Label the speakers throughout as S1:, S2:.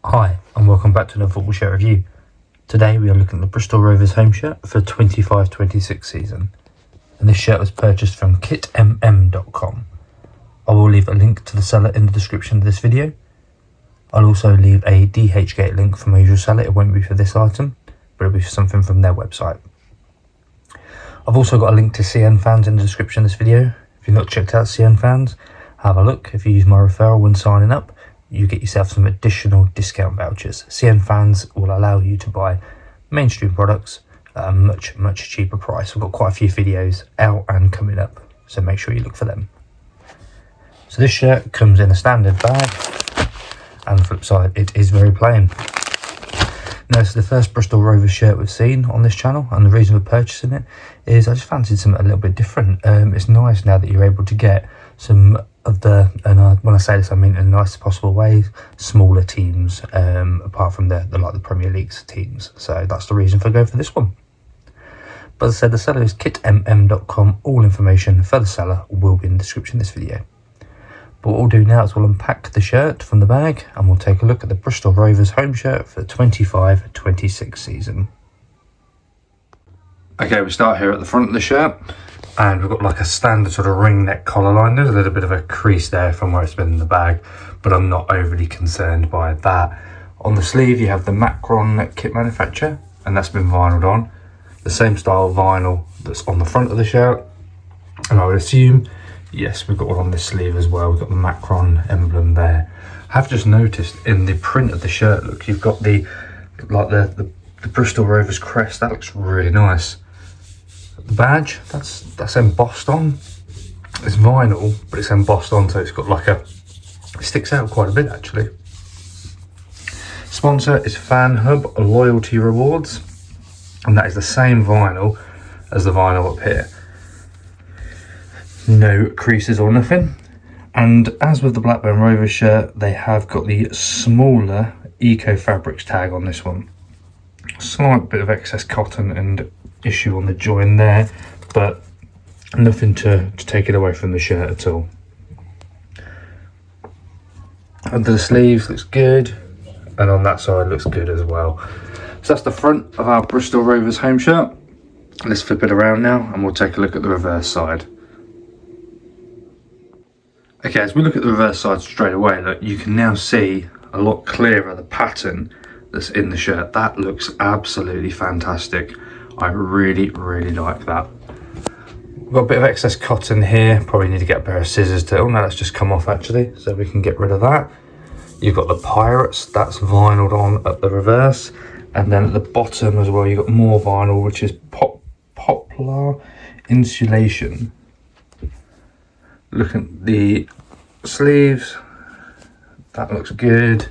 S1: Hi and welcome back to another football shirt review. Today we are looking at the Bristol Rovers home shirt for the 25-26 season, and this shirt was purchased from kitmm.com. I will leave a link to the seller in the description of this video. I'll also leave a DHGate link for my usual seller. It won't be for this item, but it'll be for something from their website. I've also got a link to CN Fans in the description of this video. If you've not checked out CN Fans, have a look. If you use my referral when signing up, you get yourself some additional discount vouchers. CN Fans will allow you to buy mainstream products at a much cheaper price. We've got quite a few videos out and coming up, so make sure you look for them. So this shirt comes in a standard bag, and the flip side, it is very plain. Now, this is the first Bristol Rovers shirt we've seen on this channel, and the reason for purchasing it is I just fancied something a little bit different. It's nice now that you're able to get some of the, and when I say this I mean in the nicest possible way, smaller teams, apart from the Premier League teams. So that's the reason for going for this one. But as I said, the seller is kitmm.com. All information for the seller will be in the description of this video. But what we'll do now is we'll unpack the shirt from the bag and we'll take a look at the Bristol Rovers home shirt for the 25-26 season. Okay, we start here at the front of the shirt, and we've got like a standard sort of ring neck collar line. There's a little bit of a crease there from where it's been in the bag, but I'm not overly concerned by that. On the sleeve you have the Macron kit manufacturer, and that's been vinyled on. The same style vinyl that's on the front of the shirt, and I would assume, yes, we've got one on this sleeve as well. We've got the Macron emblem there. I have just noticed in the print of the shirt, look, you've got the Bristol Rovers crest. That looks really nice. The badge, that's embossed on. It's vinyl, but it's embossed on, so it's got like it sticks out quite a bit actually. Sponsor is Fan Hub Loyalty Rewards, and that is the same vinyl as the vinyl up here. No creases or nothing. And as with the Blackburn Rovers shirt, they have got the smaller Eco Fabrics tag on this one. Slight bit of excess cotton and issue on the join there, but nothing to take it away from the shirt at all. Under the sleeves looks good, and on that side looks good as well. So that's the front of our Bristol Rovers home shirt. Let's flip it around now and we'll take a look at the reverse side. Okay, as we look at the reverse side straight away, look, you can now see a lot clearer the pattern that's in the shirt. That looks absolutely fantastic. I really like that. We've got a bit of excess cotton here. Probably need to get a pair of scissors to, oh no, that's just come off actually, so we can get rid of that. You've got the Pirates, that's vinyled on at the reverse, and then at the bottom as well you've got more vinyl, which is poplar insulation. Look at the sleeves, that looks good,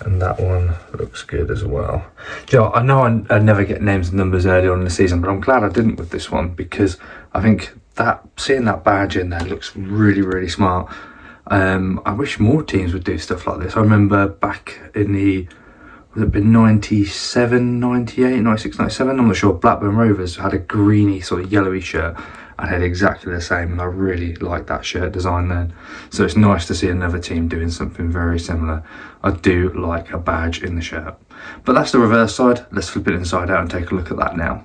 S1: and that one looks good as well. Do you know, I know I never get names and numbers early on in the season, but I'm glad I didn't with this one, because I think that seeing that badge in there looks really smart. I wish more teams would do stuff like this. I remember back in the, would it have been 97, 98, 96, 97, I'm not sure, Blackburn Rovers had a greeny sort of yellowy shirt and had exactly the same, and I really liked that shirt design then. So it's nice to see another team doing something very similar. I do like a badge in the shirt. But that's the reverse side. Let's flip it inside out and take a look at that now.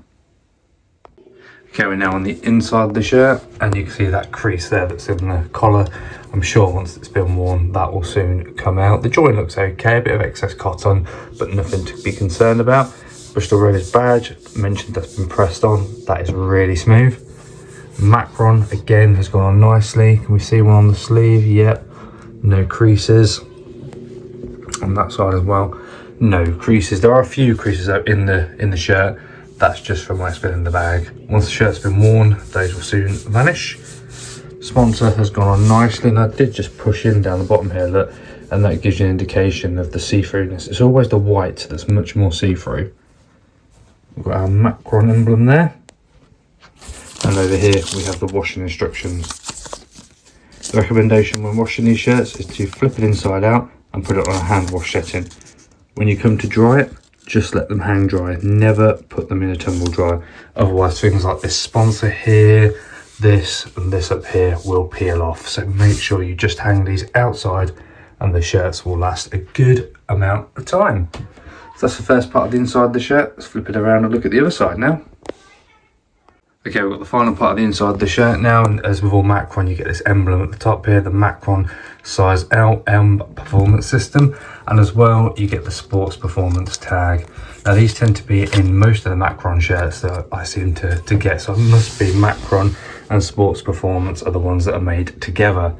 S1: Okay, we're now on the inside of the shirt, and you can see that crease there that's in the collar. I'm sure once it's been worn, that will soon come out. The join looks okay, a bit of excess cotton, but nothing to be concerned about. Bristol Rovers badge, mentioned that's been pressed on. That is really smooth. Macron again has gone on nicely. Can we see one on the sleeve? Yep. No creases on that side as well. No creases. There are a few creases out in the shirt. That's just from where it's been in the bag. Once the shirt's been worn, those will soon vanish. Sponsor has gone on nicely, and I did just push in down the bottom here, look, and that gives you an indication of the see-throughness. It's always the white that's much more see-through. We've got our Macron emblem there. And over here we have the washing instructions. The recommendation when washing these shirts is to flip it inside out and put it on a hand wash setting. When you come to dry it, just let them hang dry. Never put them in a tumble dryer. Otherwise things like this sponsor here, this and this up here will peel off. So make sure you just hang these outside and the shirts will last a good amount of time. So that's the first part of the inside of the shirt. Let's flip it around and look at the other side now. Okay, we've got the final part of the inside of the shirt now, and as with all Macron, you get this emblem at the top here, the Macron size LM performance system, and as well you get the sports performance tag. Now these tend to be in most of the Macron shirts that I seem to get, so it must be Macron and sports performance are the ones that are made together.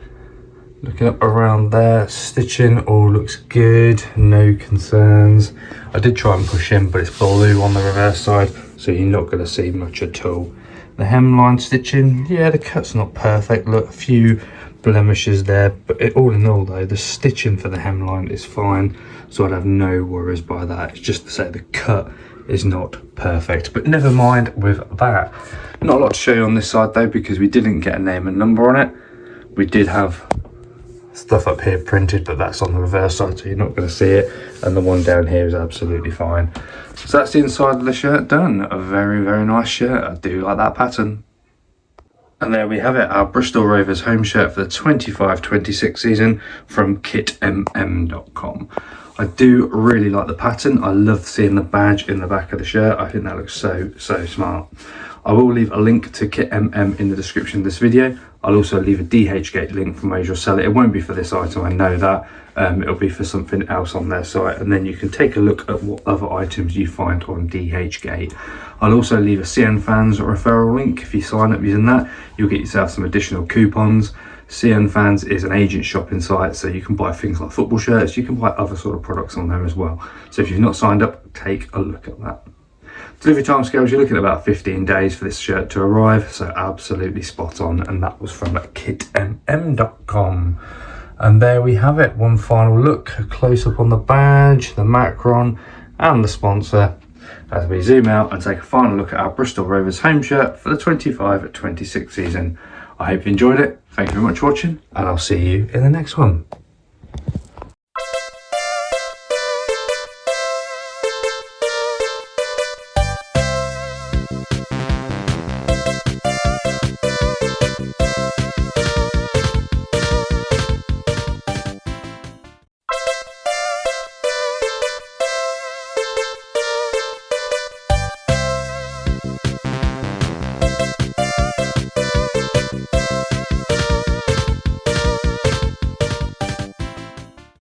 S1: Looking up around there, stitching all looks good, no concerns. I did try and push in, but it's blue on the reverse side, so you're not going to see much at all. The hemline stitching, yeah, the cut's not perfect. Look, a few blemishes there, but all in all though, the stitching for the hemline is fine, so I'd have no worries by that. It's just to say the cut is not perfect, but never mind with that. Not a lot to show you on this side though, because we didn't get a name and number on it. We did have stuff up here printed, but that's on the reverse side, so you're not going to see it, and the one down here is absolutely fine. So that's the inside of the shirt done. A very, very nice shirt. I do like that pattern. And there we have it, our Bristol Rovers home shirt for the 25-26 season from kitmm.com. I do really like the pattern. I love seeing the badge in the back of the shirt. I think that looks so smart. I will leave a link to kitmm in the description of this video. I'll also leave a DHGate link from where you'll sell it. It won't be for this item, I know that. It'll be for something else on their site, and then you can take a look at what other items you find on DHGate. I'll also leave a CN Fans referral link. If you sign up using that, you'll get yourself some additional coupons. CN Fans is an agent shopping site, so you can buy things like football shirts, you can buy other sort of products on there as well. So if you've not signed up, take a look at that. Delivery time scales, you're looking at about 15 days for this shirt to arrive, so absolutely spot on, and that was from kitmm.com. And there we have it, one final look, a close up on the badge, the Macron and the sponsor, as we zoom out and take a final look at our Bristol Rovers home shirt for the 25-26 season. I hope you enjoyed it, thank you very much for watching, and I'll see you in the next one.